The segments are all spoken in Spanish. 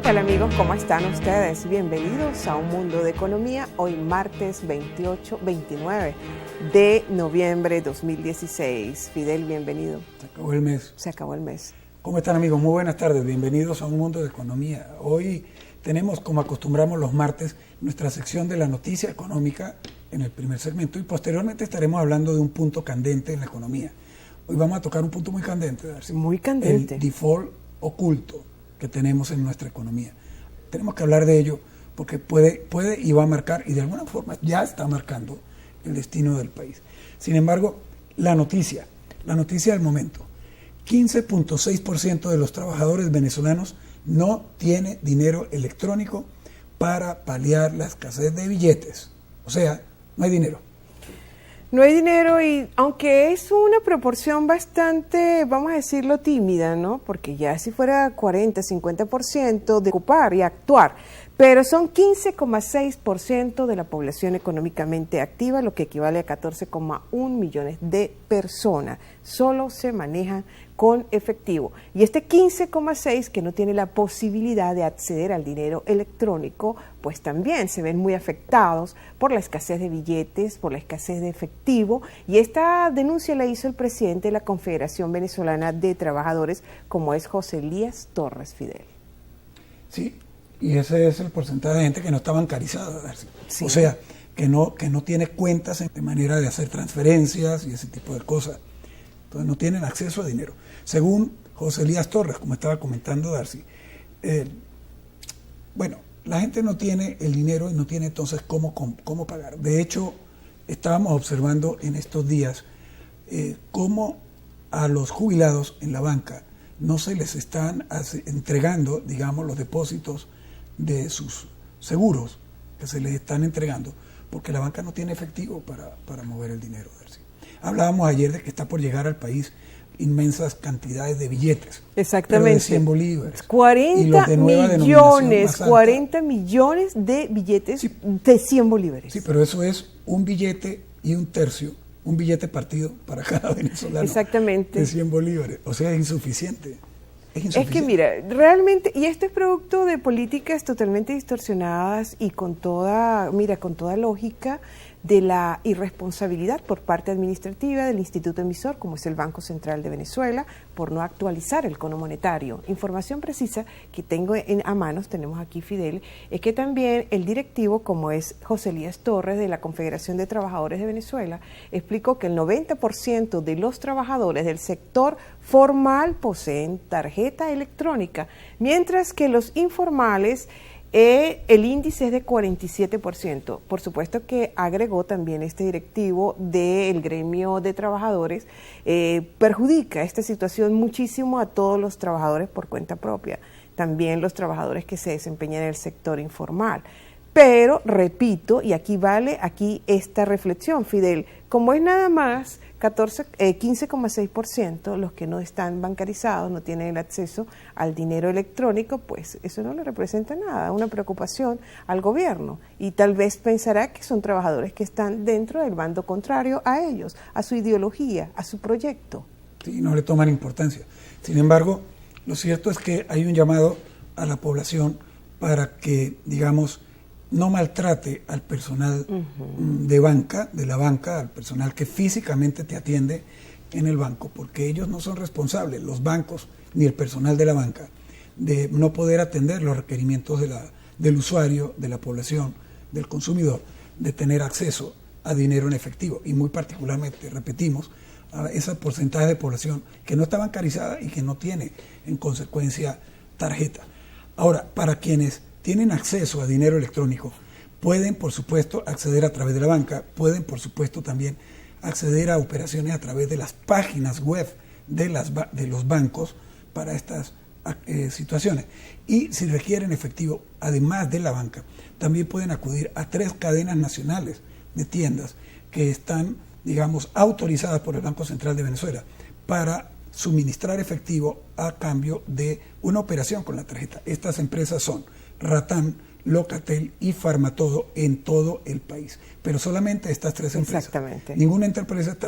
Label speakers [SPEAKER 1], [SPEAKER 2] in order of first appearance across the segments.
[SPEAKER 1] Hola amigos, ¿cómo están ustedes? Bienvenidos a Un Mundo de Economía, hoy martes 29 de noviembre 2016. Fidel, bienvenido.
[SPEAKER 2] Se acabó el mes.
[SPEAKER 1] Se acabó el mes.
[SPEAKER 2] ¿Cómo están amigos? Muy buenas tardes, bienvenidos a Un Mundo de Economía. Hoy tenemos, como acostumbramos los martes, nuestra sección de la noticia económica en el primer segmento y posteriormente estaremos hablando de un punto candente en la economía. Hoy vamos a tocar un punto muy candente, Darcy.
[SPEAKER 1] Muy candente.
[SPEAKER 2] El default oculto que tenemos en nuestra economía. Tenemos que hablar de ello porque puede y va a marcar, y de alguna forma ya está marcando el destino del país. Sin embargo, la noticia del momento, 15.6% de los trabajadores venezolanos no tiene dinero electrónico para paliar la escasez de billetes. O sea, no hay dinero.
[SPEAKER 1] No hay dinero y aunque es una proporción bastante, vamos a decirlo, tímida, ¿no? Porque ya si fuera 40, 50% de ocupar y actuar, pero son 15,6% de la población económicamente activa, lo que equivale a 14,1 millones de personas. Solo se manejan con efectivo. Y este 15,6 que no tiene la posibilidad de acceder al dinero electrónico, pues también se ven muy afectados por la escasez de billetes, por la escasez de efectivo. Y esta denuncia la hizo el presidente de la Confederación Venezolana de Trabajadores, como es José Elías Torres, Fidel.
[SPEAKER 2] Sí, y ese es el porcentaje de gente que no está bancarizada, Darcy.
[SPEAKER 1] Sí.
[SPEAKER 2] O sea, que no tiene cuentas de manera de hacer transferencias y ese tipo de cosas. Entonces no tienen acceso a dinero. Según José Elías Torres, como estaba comentando Darcy, bueno, la gente no tiene el dinero y no tiene entonces cómo pagar. De hecho, estábamos observando en estos días cómo a los jubilados en la banca no se les están entregando, digamos, los depósitos de sus seguros que se les están entregando, porque la banca no tiene efectivo para mover el dinero, Darcy. Hablábamos ayer de que está por llegar al país inmensas cantidades de billetes.
[SPEAKER 1] Exactamente.
[SPEAKER 2] De 100 bolívares.
[SPEAKER 1] 40 millones de billetes, sí, de 100 bolívares.
[SPEAKER 2] Sí, pero eso es un billete y un tercio, un billete partido para cada venezolano.
[SPEAKER 1] Exactamente.
[SPEAKER 2] De 100 bolívares. O sea, es insuficiente.
[SPEAKER 1] Es que mira, realmente, y esto es producto de políticas totalmente distorsionadas y con toda lógica de la irresponsabilidad por parte administrativa del instituto emisor, como es el Banco Central de Venezuela, por no actualizar el cono monetario. Información precisa que tengo a manos, tenemos aquí Fidel, es que también el directivo, como es José Elías Torres de la Confederación de Trabajadores de Venezuela, explicó que el 90% de los trabajadores del sector formal poseen tarjeta electrónica, mientras que los informales el índice es de 47%. Por supuesto que agregó también este directivo del gremio de trabajadores, perjudica esta situación muchísimo a todos los trabajadores por cuenta propia, también los trabajadores que se desempeñan en el sector informal. Pero, repito, y aquí vale esta reflexión, Fidel, como es nada más 15,6% los que no están bancarizados, no tienen el acceso al dinero electrónico, pues eso no le representa nada, una preocupación al gobierno. Y tal vez pensará que son trabajadores que están dentro del bando contrario a ellos, a su ideología, a su proyecto.
[SPEAKER 2] Sí, no le toman importancia. Sin embargo, lo cierto es que hay un llamado a la población para que, digamos, no maltrate al personal de la banca, al personal que físicamente te atiende en el banco, porque ellos no son responsables, los bancos ni el personal de la banca, de no poder atender los requerimientos del usuario, de la población, del consumidor, de tener acceso a dinero en efectivo, y muy particularmente, repetimos, a ese porcentaje de población que no está bancarizada y que no tiene, en consecuencia, tarjeta. Ahora, para quienes tienen acceso a dinero electrónico, pueden, por supuesto, acceder a través de la banca, pueden, por supuesto, también acceder a operaciones a través de las páginas web de los bancos para estas situaciones. Y si requieren efectivo, además de la banca, también pueden acudir a 3 cadenas nacionales de tiendas que están, digamos, autorizadas por el Banco Central de Venezuela para suministrar efectivo a cambio de una operación con la tarjeta. Estas empresas son Ratán, Locatel y Farmatodo en todo el país. Pero solamente estas 3 empresas.
[SPEAKER 1] Exactamente.
[SPEAKER 2] Ninguna empresa está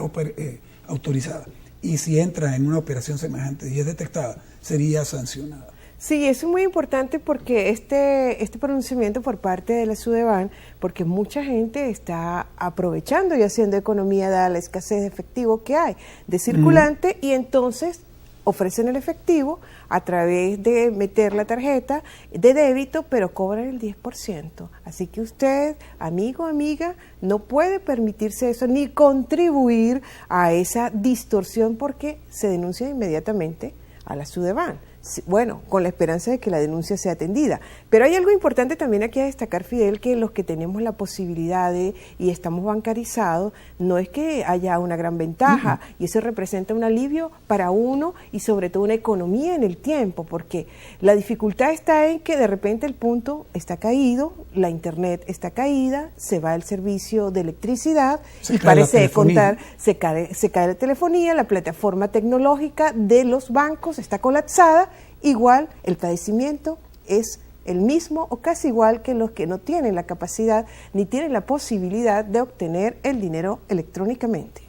[SPEAKER 2] autorizada. Y si entra en una operación semejante y es detectada, sería sancionada.
[SPEAKER 1] Sí, eso es muy importante porque este pronunciamiento por parte de la SUDEBAN, porque mucha gente está aprovechando y haciendo economía dada la escasez de efectivo que hay, de circulante, y entonces ofrecen el efectivo a través de meter la tarjeta de débito, pero cobran el 10%. Así que usted, amigo, amiga, no puede permitirse eso ni contribuir a esa distorsión porque se denuncia inmediatamente a la SUDEBAN. Bueno, con la esperanza de que la denuncia sea atendida. Pero hay algo importante también aquí a destacar, Fidel, que los que tenemos la posibilidad y estamos bancarizados, no es que haya una gran ventaja, y eso representa un alivio para uno y sobre todo una economía en el tiempo, porque la dificultad está en que de repente el punto está caído, la internet está caída, se va el servicio de electricidad y parece de contar, se cae la telefonía, la plataforma tecnológica de los bancos está colapsada. Igual el padecimiento es el mismo o casi igual que los que no tienen la capacidad ni tienen la posibilidad de obtener el dinero electrónicamente.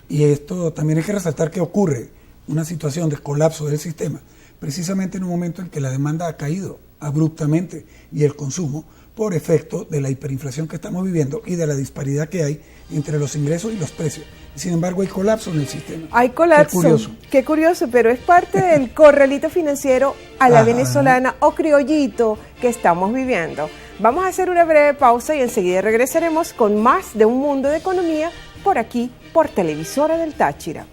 [SPEAKER 2] Y esto también hay que resaltar que ocurre una situación de colapso del sistema precisamente en un momento en que la demanda ha caído abruptamente y el consumo por efecto de la hiperinflación que estamos viviendo y de la disparidad que hay entre los ingresos y los precios. Sin embargo, hay colapso en el sistema.
[SPEAKER 1] Hay colapso. Qué curioso, pero es parte del corralito financiero a la venezolana o criollito que estamos viviendo. Vamos a hacer una breve pausa y enseguida regresaremos con más de Un Mundo de Economía por aquí, por Televisora del Táchira.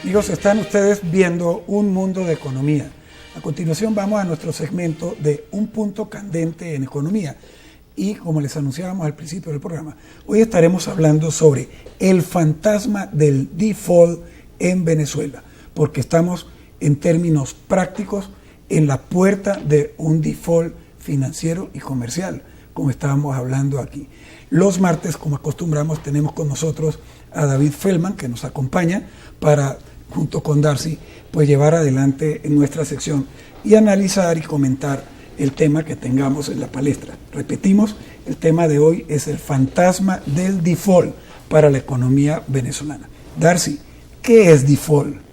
[SPEAKER 2] Amigos, están ustedes viendo Un Mundo de Economía. A continuación vamos a nuestro segmento de Un Punto Candente en Economía. Y como les anunciábamos al principio del programa, hoy estaremos hablando sobre el fantasma del default en Venezuela, porque estamos en términos prácticos en la puerta de un default financiero y comercial, como estábamos hablando aquí. Los martes, como acostumbramos, tenemos con nosotros a David Feldman, que nos acompaña para, junto con Darcy, pues llevar adelante en nuestra sección y analizar y comentar el tema que tengamos en la palestra. Repetimos, el tema de hoy es el fantasma del default para la economía venezolana. Darcy, ¿qué es default?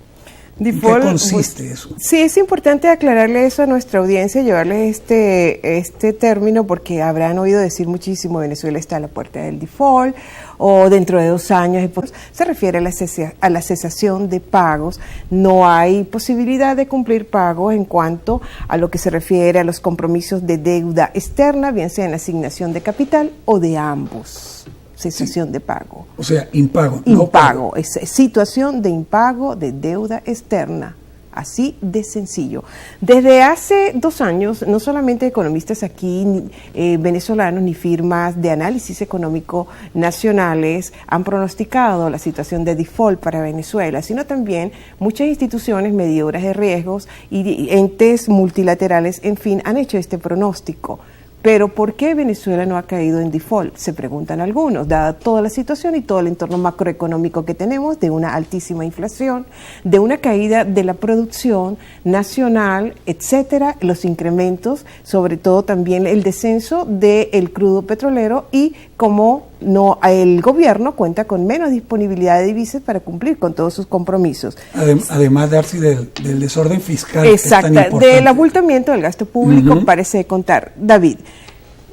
[SPEAKER 2] ¿En qué consiste eso?
[SPEAKER 1] Sí, es importante aclararle eso a nuestra audiencia, llevarle este término, porque habrán oído decir muchísimo, Venezuela está a la puerta del default, o dentro de 2 años, se refiere a la cesación de pagos. No hay posibilidad de cumplir pagos en cuanto a lo que se refiere a los compromisos de deuda externa, bien sea en asignación de capital o de ambos. Cesación de pago.
[SPEAKER 2] O sea, impago.
[SPEAKER 1] Impago, es situación de impago de deuda externa, así de sencillo. Desde hace 2 años, no solamente economistas aquí venezolanos ni firmas de análisis económico nacionales han pronosticado la situación de default para Venezuela, sino también muchas instituciones medidoras de riesgos y entes multilaterales, en fin, han hecho este pronóstico. Pero ¿por qué Venezuela no ha caído en default? Se preguntan algunos, dada toda la situación y todo el entorno macroeconómico que tenemos, de una altísima inflación, de una caída de la producción nacional, etcétera, los incrementos, sobre todo también el descenso del crudo petrolero y como no, el gobierno cuenta con menos disponibilidad de divisas para cumplir con todos sus compromisos.
[SPEAKER 2] Además, Darcy, del desorden fiscal.
[SPEAKER 1] Exacto, del abultamiento del gasto público parece contar. David,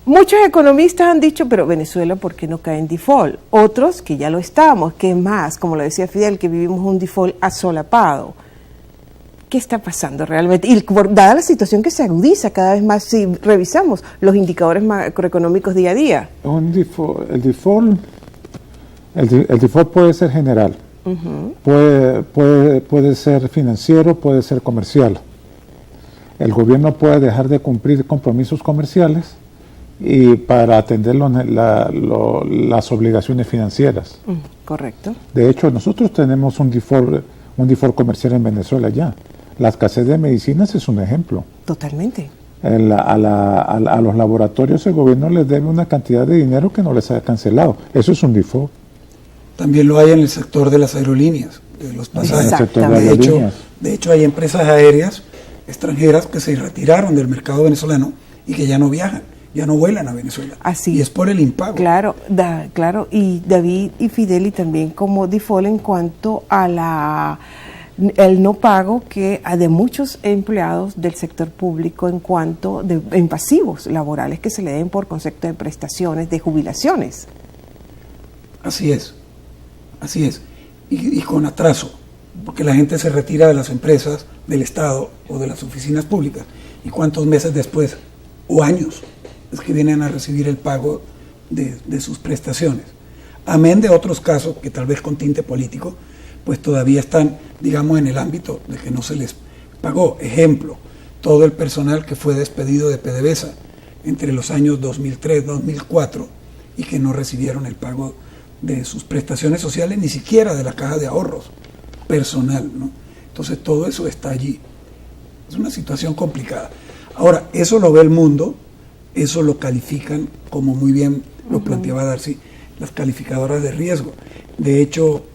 [SPEAKER 1] muchos economistas han dicho, pero Venezuela, ¿por qué no cae en default? Otros, que ya lo estamos, que más, como lo decía Fidel, que vivimos un default asolapado. ¿Qué está pasando realmente? Y dada la situación que se agudiza cada vez más si revisamos los indicadores macroeconómicos día a día.
[SPEAKER 3] El default puede ser general, puede ser financiero, puede ser comercial. El gobierno puede dejar de cumplir compromisos comerciales y para atender las obligaciones financieras.
[SPEAKER 1] Correcto.
[SPEAKER 3] De hecho, nosotros tenemos un default comercial en Venezuela ya. La escasez de medicinas es un ejemplo.
[SPEAKER 1] Totalmente.
[SPEAKER 3] A los laboratorios el gobierno les debe una cantidad de dinero que no les ha cancelado. Eso es un default.
[SPEAKER 2] También lo hay en el sector de las aerolíneas, de los pasajes. De hecho, hay empresas aéreas extranjeras que se retiraron del mercado venezolano y que ya no viajan, ya no vuelan a Venezuela.
[SPEAKER 1] Así.
[SPEAKER 2] Y es por el impago.
[SPEAKER 1] Claro, claro. Y David y Fidel también como default en cuanto a el no pago de muchos empleados del sector público en cuanto en pasivos laborales que se le den por concepto de prestaciones, de jubilaciones.
[SPEAKER 2] Así es. Y con atraso, porque la gente se retira de las empresas, del Estado o de las oficinas públicas. ¿Y cuántos meses después, o años, es que vienen a recibir el pago de sus prestaciones? Amén de otros casos que tal vez con tinte político, pues todavía están, digamos, en el ámbito de que no se les pagó. Ejemplo, todo el personal que fue despedido de PDVSA entre los años 2003-2004 y que no recibieron el pago de sus prestaciones sociales, ni siquiera de la caja de ahorros personal, ¿no? Entonces todo eso está allí. Es una situación complicada. Ahora, eso lo ve el mundo, eso lo califican, como muy bien lo planteaba Darcy, las calificadoras de riesgo. De hecho,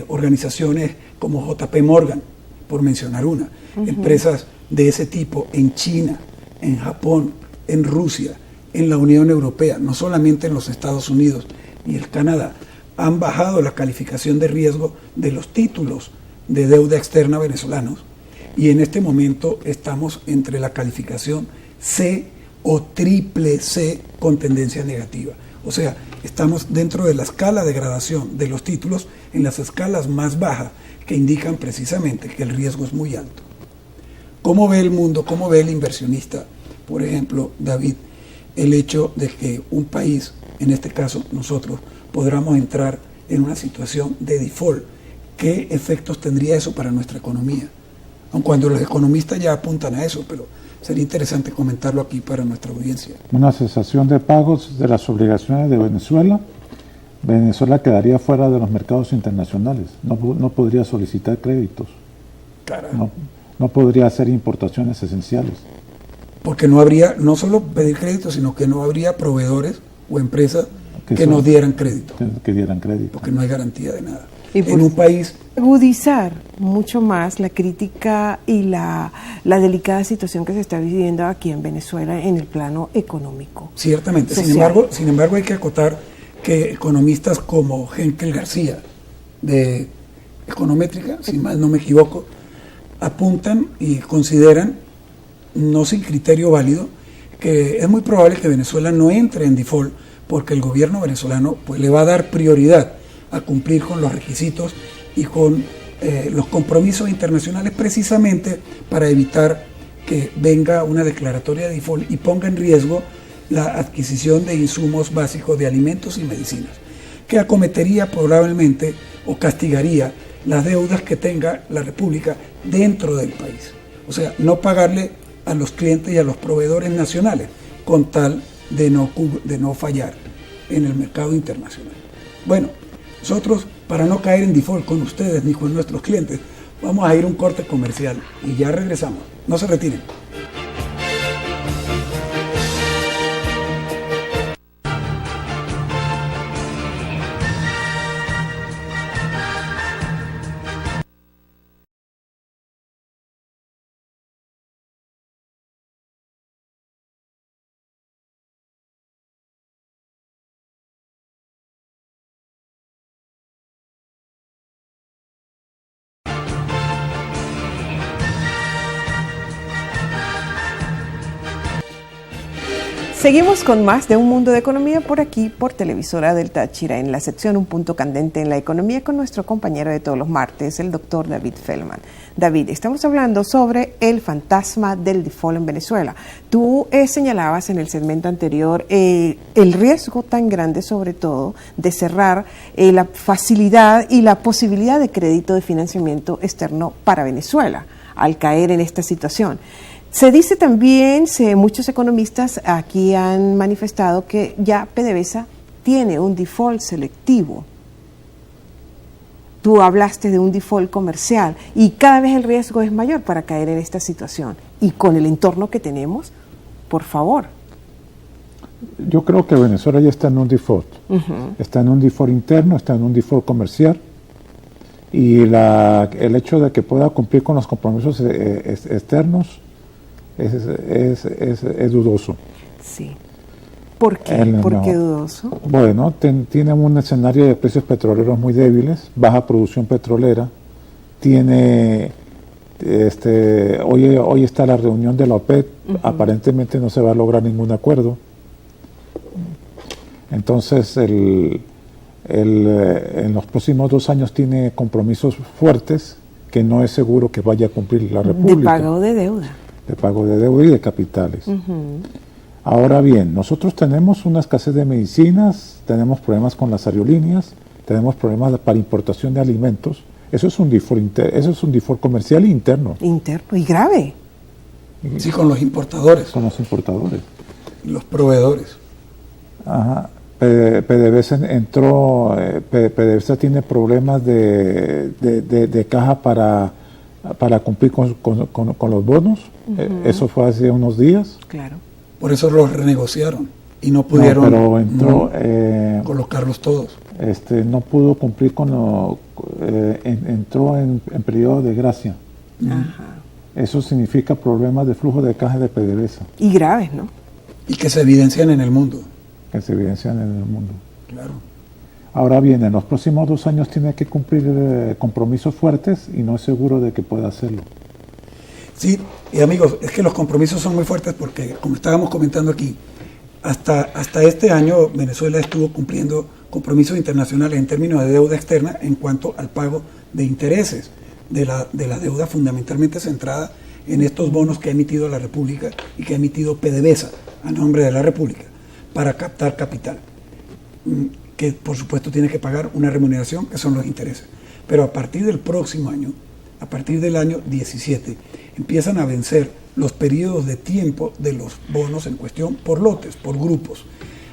[SPEAKER 2] organizaciones como JP Morgan, por mencionar una, empresas de ese tipo en China, en Japón, en Rusia, en la Unión Europea, no solamente en los Estados Unidos y el Canadá, han bajado la calificación de riesgo de los títulos de deuda externa venezolanos y en este momento estamos entre la calificación C o triple C con tendencia negativa. O sea, estamos dentro de la escala de gradación de los títulos en las escalas más bajas que indican precisamente que el riesgo es muy alto. ¿Cómo ve el mundo, cómo ve el inversionista, por ejemplo, David, el hecho de que un país, en este caso nosotros, podamos entrar en una situación de default? ¿Qué efectos tendría eso para nuestra economía? Aun cuando los economistas ya apuntan a eso, pero sería interesante comentarlo aquí para nuestra audiencia.
[SPEAKER 3] Una cesación de pagos de las obligaciones de Venezuela. Venezuela quedaría fuera de los mercados internacionales. No podría solicitar créditos. No podría hacer importaciones esenciales.
[SPEAKER 2] Porque no habría, no solo pedir créditos, sino que no habría proveedores o empresas que nos dieran crédito.
[SPEAKER 3] Que dieran crédito.
[SPEAKER 2] Porque no hay garantía de nada.
[SPEAKER 1] Y
[SPEAKER 2] en un país...
[SPEAKER 1] agudizar mucho más la crítica y la delicada situación que se está viviendo aquí en Venezuela en el plano económico.
[SPEAKER 2] Ciertamente. Sin embargo, hay que acotar que economistas como Henkel García, de Econométrica, si mal no me equivoco, apuntan y consideran, no sin criterio válido, que es muy probable que Venezuela no entre en default porque el gobierno venezolano pues, le va a dar prioridad a cumplir con los requisitos y con los compromisos internacionales precisamente para evitar que venga una declaratoria de default y ponga en riesgo la adquisición de insumos básicos de alimentos y medicinas, que acometería probablemente o castigaría las deudas que tenga la República dentro del país. O sea, no pagarle a los clientes y a los proveedores nacionales con tal de no fallar en el mercado internacional. Bueno, nosotros, para no caer en default con ustedes ni con nuestros clientes, vamos a ir a un corte comercial y ya regresamos. No se retiren.
[SPEAKER 1] Seguimos con más de Un Mundo de Economía por aquí, por Televisora del Táchira, en la sección Un Punto Candente en la Economía, con nuestro compañero de todos los martes, el doctor David Feldman. David, estamos hablando sobre el fantasma del default en Venezuela. Tú señalabas en el segmento anterior el riesgo tan grande, sobre todo, de cerrar la facilidad y la posibilidad de crédito de financiamiento externo para Venezuela al caer en esta situación. Se dice también, muchos economistas aquí han manifestado que ya PDVSA tiene un default selectivo. Tú hablaste de un default comercial y cada vez el riesgo es mayor para caer en esta situación. Y con el entorno que tenemos, por favor.
[SPEAKER 3] Yo creo que Venezuela ya está en un default. Está en un default interno, está en un default comercial. Y el hecho de que pueda cumplir con los compromisos externos es dudoso.
[SPEAKER 1] Sí. ¿Por qué? ¿Por qué dudoso?
[SPEAKER 3] Bueno, tiene un escenario de precios petroleros muy débiles, baja producción petrolera, tiene hoy está la reunión de la OPEP, aparentemente no se va a lograr ningún acuerdo. Entonces en los próximos 2 años tiene compromisos fuertes que no es seguro que vaya a cumplir la República.
[SPEAKER 1] De pago de deuda.
[SPEAKER 3] De pago de deuda y de capitales. Ahora bien, nosotros tenemos una escasez de medicinas, tenemos problemas con las aerolíneas, tenemos problemas para importación de alimentos. Eso es un default comercial interno.
[SPEAKER 1] Interno y grave.
[SPEAKER 2] Sí, con los importadores.
[SPEAKER 3] Con los importadores.
[SPEAKER 2] Y los proveedores.
[SPEAKER 3] Ajá. PDVSA PDVSA tiene problemas de caja para cumplir con los bonos. Eso fue hace unos días.
[SPEAKER 1] Claro.
[SPEAKER 2] Por eso los renegociaron y no pudieron colocarlos todos.
[SPEAKER 3] No pudo cumplir entró en periodo de gracia.
[SPEAKER 1] Ajá.
[SPEAKER 3] Eso significa problemas de flujo de caja de PDVSA.
[SPEAKER 1] Y graves, ¿no?
[SPEAKER 2] Y que se evidencian en el mundo. Claro.
[SPEAKER 3] Ahora bien, en los próximos 2 años tiene que cumplir compromisos fuertes y no es seguro de que pueda hacerlo.
[SPEAKER 2] Sí, y amigos, es que los compromisos son muy fuertes porque, como estábamos comentando aquí, hasta este año Venezuela estuvo cumpliendo compromisos internacionales en términos de deuda externa en cuanto al pago de intereses de la deuda fundamentalmente centrada en estos bonos que ha emitido la República y que ha emitido PDVSA a nombre de la República para captar capital, que por supuesto tiene que pagar una remuneración que son los intereses. Pero a partir del próximo año, a partir del año 17, empiezan a vencer los periodos de tiempo de los bonos en cuestión por lotes, por grupos.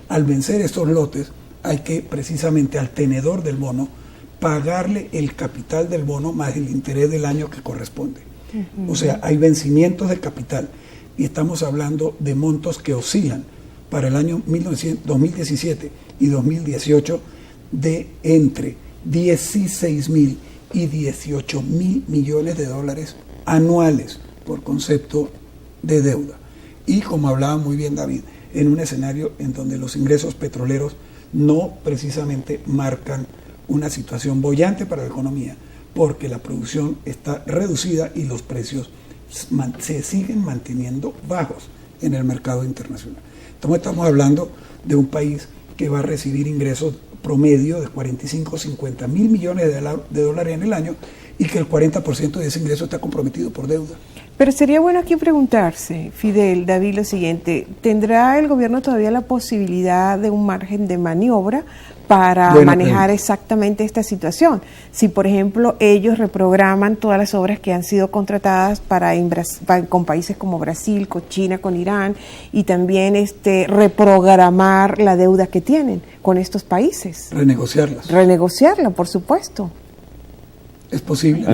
[SPEAKER 2] Al vencer estos lotes, hay que precisamente al tenedor del bono pagarle el capital del bono más el interés del año que corresponde. O sea, hay vencimientos de capital y estamos hablando de montos que oscilan para el año 2017 y 2018 de entre 16.000 y 18.000 millones de dólares anuales por concepto de deuda. Y como hablaba muy bien David, en un escenario en donde los ingresos petroleros no precisamente marcan una situación boyante para la economía, porque la producción está reducida y los precios se siguen manteniendo bajos en el mercado internacional. Entonces estamos hablando de un país que va a recibir ingresos promedio de 45 o 50 mil millones de dólares en el año y que el 40% de ese ingreso está comprometido por deuda.
[SPEAKER 1] Pero sería bueno aquí preguntarse, Fidel, David, lo siguiente: ¿tendrá el gobierno todavía la posibilidad de un margen de maniobra para manejar exactamente esta situación? Si, por ejemplo, ellos reprograman todas las obras que han sido contratadas con países como Brasil, con China, con Irán, y también reprogramar la deuda que tienen con estos países. Renegociarla, por supuesto.
[SPEAKER 2] ¿Es posible?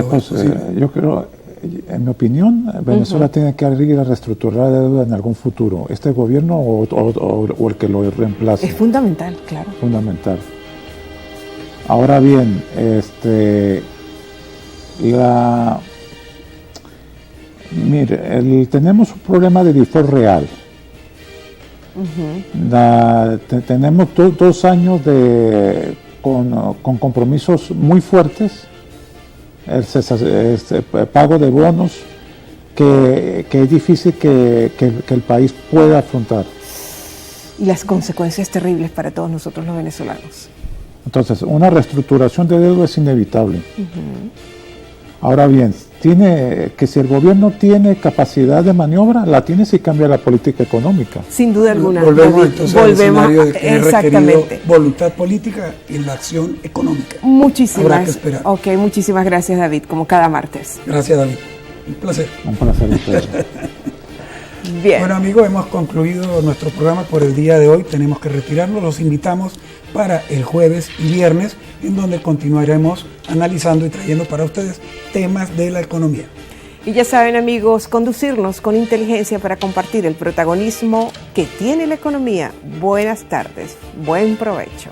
[SPEAKER 3] Yo creo, en mi opinión, Venezuela tiene que ir a reestructurar la deuda en algún futuro. ¿Este gobierno o el que lo reemplace?
[SPEAKER 1] Es fundamental, claro.
[SPEAKER 3] Fundamental. Ahora bien, tenemos un problema de default real. Tenemos 2 años con compromisos muy fuertes. Pago de bonos que es difícil que el país pueda afrontar.
[SPEAKER 1] y las consecuencias terribles para todos nosotros los venezolanos.
[SPEAKER 3] Entonces, una reestructuración de deuda es inevitable. Ahora bien, tiene que si el gobierno tiene capacidad de maniobra, la tiene si cambia la política económica.
[SPEAKER 1] Sin duda alguna.
[SPEAKER 2] Volvemos entonces al escenario de que es requerido voluntad política en la acción económica. Habrá que esperar.
[SPEAKER 1] Ok, muchísimas gracias, David, como cada martes.
[SPEAKER 2] Gracias, David. Un placer.
[SPEAKER 3] Un placer a ustedes.
[SPEAKER 1] Bien.
[SPEAKER 2] Bueno, amigos, hemos concluido nuestro programa por el día de hoy. Tenemos que retirarnos. Los invitamos para el jueves y viernes, en donde continuaremos analizando y trayendo para ustedes temas de la economía.
[SPEAKER 1] Y ya saben, amigos, conducirnos con inteligencia para compartir el protagonismo que tiene la economía. Buenas tardes. Buen provecho.